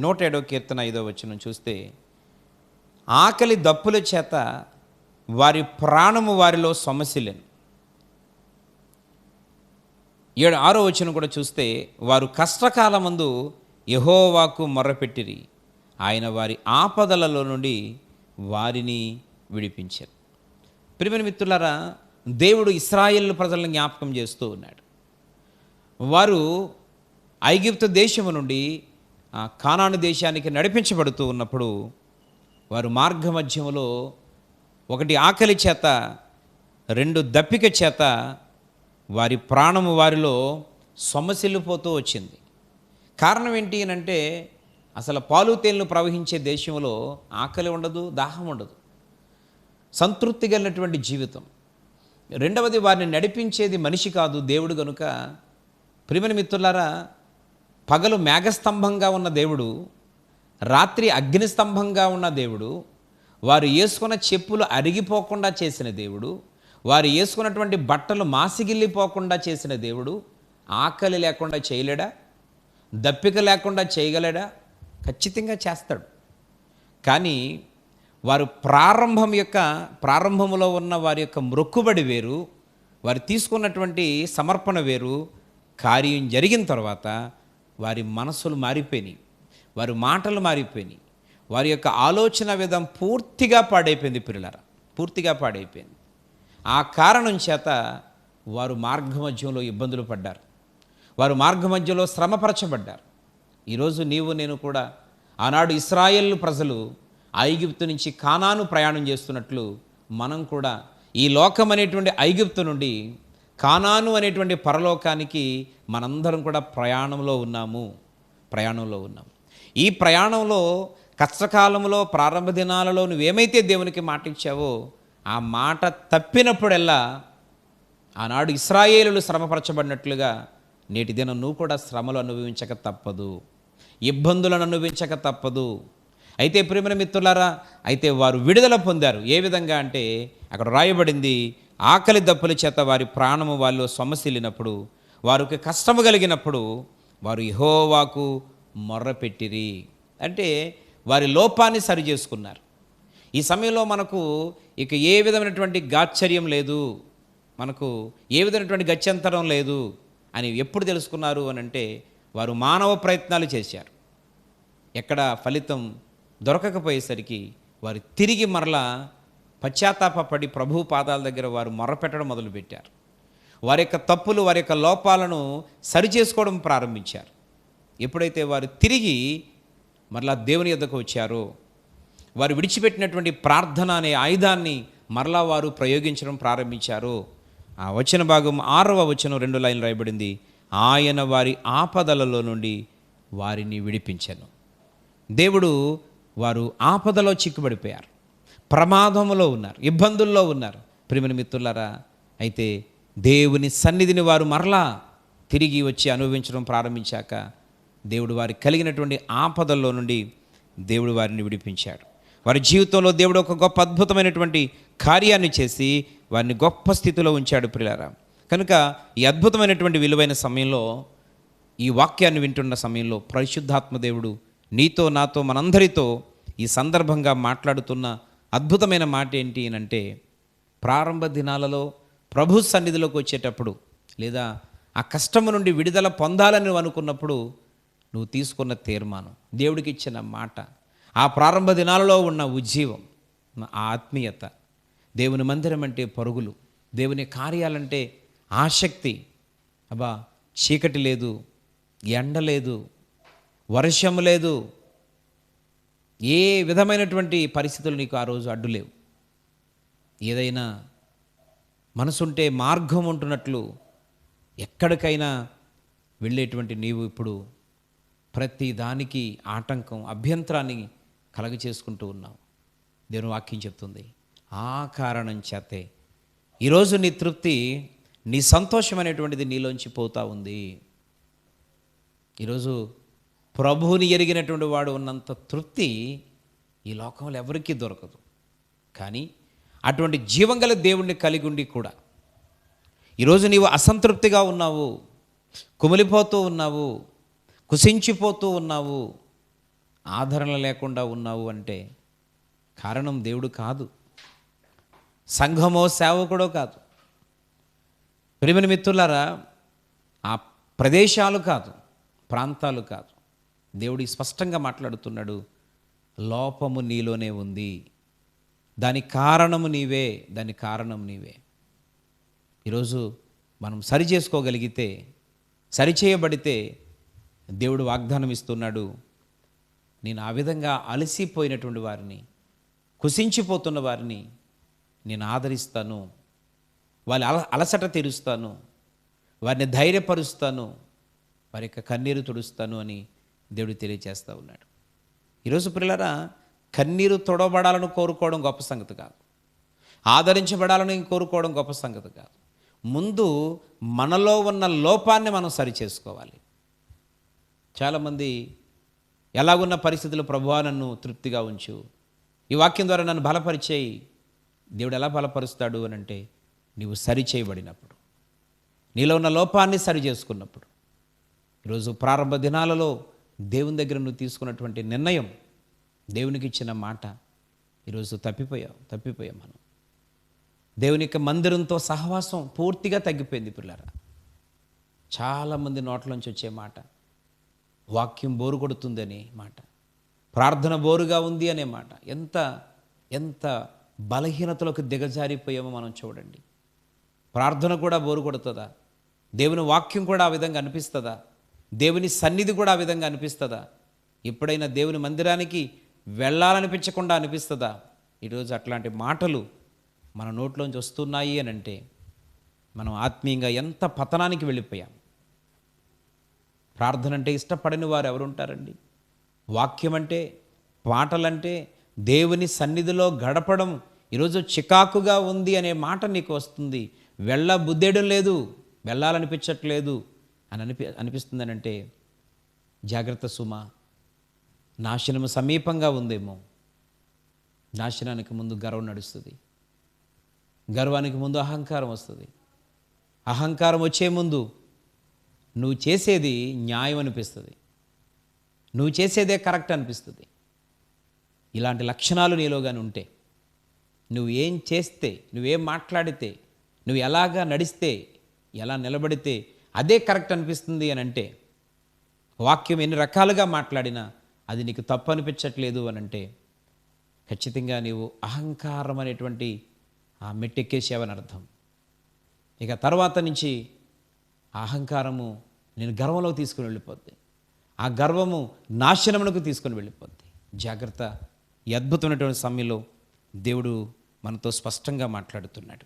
107వ కీర్తన 5వ వచనం చూస్తే, ఆకలి దప్పుల చేత వారి ప్రాణము వారిలో సొమసిల్లెను. 6వ వచనం కూడా చూస్తే, వారు కష్టకాలమందు యెహోవాకు మొర్రపెట్టిరి, ఆయన వారి ఆపదలలో నుండి వారిని విడిపించారు. ప్రియమైన మిత్రులారా, దేవుడు ఇశ్రాయేలు ప్రజలను జ్ఞాపకం చేస్తూ ఉన్నాడు. వారు ఐగుప్తు దేశము నుండి కానాను దేశానికి నడిపించబడుతూ ఉన్నప్పుడు వారు మార్గ మధ్యములో ఒకటి ఆకలి చేత, 2 దప్పిక చేత వారి ప్రాణము వారిలో సొమ్మసిల్లిపోతూ వచ్చింది. కారణం ఏంటి అంటే, అసలు పాలు తేళ్లు ప్రవహించే దేశంలో ఆకలి ఉండదు, దాహం ఉండదు, సంతృప్తి కలిగినటువంటి జీవితం. రెండవది, వారిని నడిపించేది మనిషి కాదు, దేవుడు గనుక. ప్రియమైన మిత్రులారా, పగలు మేఘస్తంభంగా ఉన్న దేవుడు, రాత్రి అగ్నిస్తంభంగా ఉన్న దేవుడు, వారు వేసుకున్న చెప్పులు అరిగిపోకుండా చేసిన దేవుడు, వారు వేసుకున్నటువంటి బట్టలు మాసిగిల్లిపోకుండా చేసిన దేవుడు ఆకలి లేకుండా చేయలేడా? దప్పిక లేకుండా చేయగలడా? ఖచ్చితంగా చేస్తాడు. కానీ వారు ప్రారంభంలో ఉన్న వారి యొక్క మొక్కుబడి వేరు, వారు తీసుకున్నటువంటి సమర్పణ వేరు. కార్యం జరిగిన తర్వాత వారి మనసులు మారిపోయినాయి, వారి మాటలు మారిపోయినాయి, వారి యొక్క ఆలోచన విధం పూర్తిగా పాడైపోయింది. పిల్లలారా, పూర్తిగా పాడైపోయింది. ఆ కారణం చేత వారు మార్గమధ్యంలో ఇబ్బందులు పడ్డారు, వారు మార్గమధ్యలో శ్రమపరచబడ్డారు. ఈరోజు నీవు నేను కూడా ఆనాడు ఇశ్రాయేలు ప్రజలు ఐగుప్తు నుంచి కానాను ప్రయాణం చేస్తున్నట్లు మనం కూడా ఈ లోకం అనేటువంటి ఐగుప్తు నుండి కానాను అనేటువంటి పరలోకానికి మనందరం కూడా ప్రయాణంలో ఉన్నాము. ఈ ప్రయాణంలో కష్టకాలంలో ప్రారంభ దినాలలో నువ్వేమైతే దేవునికి మాట ఇచ్చావో ఆ మాట తప్పినప్పుడల్లా ఆనాడు ఇశ్రాయేలులు శ్రమపరచబడినట్లుగా నేటి దినం నువ్వు కూడా శ్రమలు అనుభవించక తప్పదు, ఇబ్బందులను అనుభవించక తప్పదు. అయితే ప్రియమైన మిత్రులారా, అయితే వారు విడుదల పొందారు. ఏ విధంగా అంటే అక్కడ రాయబడింది, ఆకలి దప్పుల చేత వారి ప్రాణము వాళ్ళు సొమ్మసిల్లినప్పుడు, వారికి కష్టము కలిగినప్పుడు వారు యెహోవాకు మొర్రపెట్టిరి. అంటే వారి లోపాన్ని సరి చేసుకున్నారు. ఈ సమయంలో మనకు ఇక ఏ విధమైనటువంటి గాచ్చర్యం లేదు, మనకు ఏ విధమైనటువంటి గత్యంతరం లేదు అని ఎప్పుడు తెలుసుకున్నారు అని అంటే, వారు మానవ ప్రయత్నాలు చేశారు. ఎక్కడ ఫలితం దొరకకపోయేసరికి వారు తిరిగి మరలా పశ్చాత్తాపపడి ప్రభు పాదాల దగ్గర వారు మొర్రపెట్టడం మొదలుపెట్టారు. వారి యొక్క తప్పులు, వారి యొక్క లోపాలను సరిచేసుకోవడం ప్రారంభించారు. ఎప్పుడైతే వారు తిరిగి మరలా దేవుని యొద్దకు వచ్చారో, వారు విడిచిపెట్టినటువంటి ప్రార్థన అనే ఆయుధాన్ని మరలా వారు ప్రయోగించడం ప్రారంభించారు. ఆ వచన భాగం 6వ వచనం 2 లైన్లు రాయబడింది, ఆయన వారి ఆపదలలో నుండి వారిని విడిపించెను. దేవుడు, వారు ఆపదలో చిక్కుబడిపోయారు, ప్రమాదంలో ఉన్నారు, ఇబ్బందుల్లో ఉన్నారు. ప్రియమైన మిత్రులారా, అయితే దేవుని సన్నిధిని వారు మరలా తిరిగి వచ్చి అనుభవించడం ప్రారంభించాక దేవుడు వారికి కలిగినటువంటి ఆపదల్లో నుండి దేవుడు వారిని విడిపించాడు. వారి జీవితంలో దేవుడు ఒక గొప్ప అద్భుతమైనటువంటి కార్యాన్ని చేసి వారిని గొప్ప స్థితిలో ఉంచాడు. ప్రియులారా, కనుక ఈ అద్భుతమైనటువంటి విలువైన సమయంలో, ఈ వాక్యాన్ని వింటున్న సమయంలో పరిశుద్ధాత్మ దేవుడు నీతో, నాతో, మనందరితో ఈ సందర్భంగా మాట్లాడుతున్న అద్భుతమైన మాట ఏంటి అంటే, ప్రారంభ దినాలలో ప్రభు సన్నిధిలోకి వచ్చేటప్పుడు, లేదా ఆ కష్టము నుండి విడుదల పొందాలని నువ్వు అనుకున్నప్పుడు నువ్వు తీసుకున్న తీర్మానం, దేవుడికి ఇచ్చిన మాట, ఆ ప్రారంభ దినాలలో ఉన్న ఉజ్జీవం, ఆ ఆత్మీయత, దేవుని మందిరం అంటే పరుగులు, దేవుని కార్యాలంటే ఆసక్తి. అబ్బా, చీకటి లేదు, ఎండ లేదు, వర్షం లేదు, ఏ విధమైనటువంటి పరిస్థితులు నీకు ఆ రోజు అడ్డు లేవు. ఏదైనా మనసుంటే మార్గం ఉంటున్నట్లు ఎక్కడికైనా వెళ్ళేటువంటి నీవు ఇప్పుడు ప్రతి దానికి ఆటంకం, అభ్యంతరాన్ని కలగచేసుకుంటూ ఉన్నావు. దేవుని వాక్యం చెప్తుంది, ఆ కారణం చేతే ఈరోజు నీ తృప్తి, నీ సంతోషం అనేటువంటిది నీలోంచి పోతూ ఉంది. ఈరోజు ప్రభువుని ఎరిగినటువంటి వాడు ఉన్నంత తృప్తి ఈ లోకంలో ఎవరికీ దొరకదు. కానీ అటువంటి జీవంగల దేవుణ్ణి కలిగి ఉండి కూడా ఈరోజు నీవు అసంతృప్తిగా ఉన్నావు, కుమిలిపోతూ ఉన్నావు, కుసించిపోతూ ఉన్నావు. ఆదరణ లేకుండా ఉన్నావు అంటే కారణం దేవుడు కాదు, సంఘమో సేవకుడో కాదు. ప్రియమైన మిత్రులారా, ఆ ప్రదేశాలు కాదు, ప్రాంతాలు కాదు. దేవుడు స్పష్టంగా మాట్లాడుతున్నాడు, లోపము నీలోనే ఉంది, దానికి కారణము నీవే, దానికి కారణం నీవే. ఈరోజు మనం సరి చేసుకోగలిగితే, సరిచేయబడితే దేవుడు వాగ్దానం ఇస్తున్నాడు, నేను ఆ విధంగా అలసిపోయినటువంటి వారిని, కుసించిపోతున్న వారిని నేను ఆదరిస్తాను, వాళ్ళ అలసట తీరుస్తాను, వారిని ధైర్యపరుస్తాను, వారి యొక్క కన్నీరు తుడుస్తాను అని దేవుడు తెలియజేస్తూ ఉన్నాడు. ఈరోజు పిల్లరా, కన్నీరు తొడబడాలని కోరుకోవడం గొప్ప సంగతి కాదు, ఆదరించబడాలని కోరుకోవడం గొప్ప సంగతి కాదు. ముందు మనలో ఉన్న లోపాన్ని మనం సరి చేసుకోవాలి. చాలామంది ఎలాగున్న పరిస్థితులు, ప్రభువా నన్ను తృప్తిగా ఉంచు, ఈ వాక్యం ద్వారా నన్ను బలపరిచేయి. దేవుడు ఎలా బలపరుస్తాడు అని అంటే, నీవు సరి చేయబడినప్పుడు, నీలో ఉన్న లోపాన్ని సరి చేసుకున్నప్పుడు. ఈరోజు ప్రారంభ దినాలలో దేవుని దగ్గర నువ్వు తీసుకున్నటువంటి నిర్ణయం, దేవునికి ఇచ్చిన మాట, ఈరోజు తప్పిపోయాం మనం. దేవుని యొక్క మందిరంతో సహవాసం పూర్తిగా తగ్గిపోయింది పిల్లరా. చాలామంది నోట్లోంచి వచ్చే మాట, వాక్యం బోరు కొడుతుందనే మాట, ప్రార్థన బోరుగా ఉంది అనే మాట. ఎంత బలహీనతలకు దిగజారిపోయామో మనం చూడండి. ప్రార్థన కూడా బోరు కొడుతుందా? దేవుని వాక్యం కూడా ఆ విధంగా అనిపిస్తుందా? దేవుని సన్నిధి కూడా ఆ విధంగా అనిపిస్తుందా? ఎప్పుడైనా దేవుని మందిరానికి వెళ్ళాలనిపించకుండా అనిపిస్తుందా? ఈరోజు అట్లాంటి మాటలు మన నోట్లోంచి వస్తున్నాయి అని అంటే, మనం ఆత్మీయంగా ఎంత పతనానికి వెళ్ళిపోయాం. ప్రార్థన అంటే ఇష్టపడని వారు ఎవరుంటారండి? వాక్యం అంటే, పాటలంటే, దేవుని సన్నిధిలో గడపడం ఈరోజు చికాకుగా ఉంది అనే మాట నీకు వస్తుంది. బుద్ధేయడం లేదు, వెళ్ళాలనిపించట్లేదు అని అనిపిస్తుందనంటే జాగ్రత్త సుమా, నాశనము సమీపంగా ఉందేమో. నాశనానికి ముందు గర్వం నడుస్తుంది, గర్వానికి ముందు అహంకారం వస్తుంది, అహంకారం వచ్చే ముందు నువ్వు చేసేది న్యాయం అనిపిస్తుంది, నువ్వు చేసేదే కరెక్ట్ అనిపిస్తుంది. ఇలాంటి లక్షణాలు నీలో కానీ ఉంటే, నువ్వు ఏం చేస్తే, నువ్వేం మాట్లాడితే, నువ్వు ఎలాగా నడిస్తే, ఎలా నిలబడితే అదే కరెక్ట్ అనిపిస్తుంది అని అంటే, వాక్యం ఎన్ని రకాలుగా మాట్లాడినా అది నీకు తప్పు అనిపించట్లేదు అని అంటే, ఖచ్చితంగా నీవు అహంకారం అనేటువంటి ఆ మెట్టెక్కేసావని అర్థం. ఇక తర్వాత నుంచి ఆ అహంకారము నేను గర్వంలోకి తీసుకుని వెళ్ళిపోద్ది, ఆ గర్వము నాశనమునకు తీసుకుని వెళ్ళిపోద్ది. జాగ్రత్త. ఈ అద్భుతమైనటువంటి సమయంలో దేవుడు మనతో స్పష్టంగా మాట్లాడుతున్నాడు.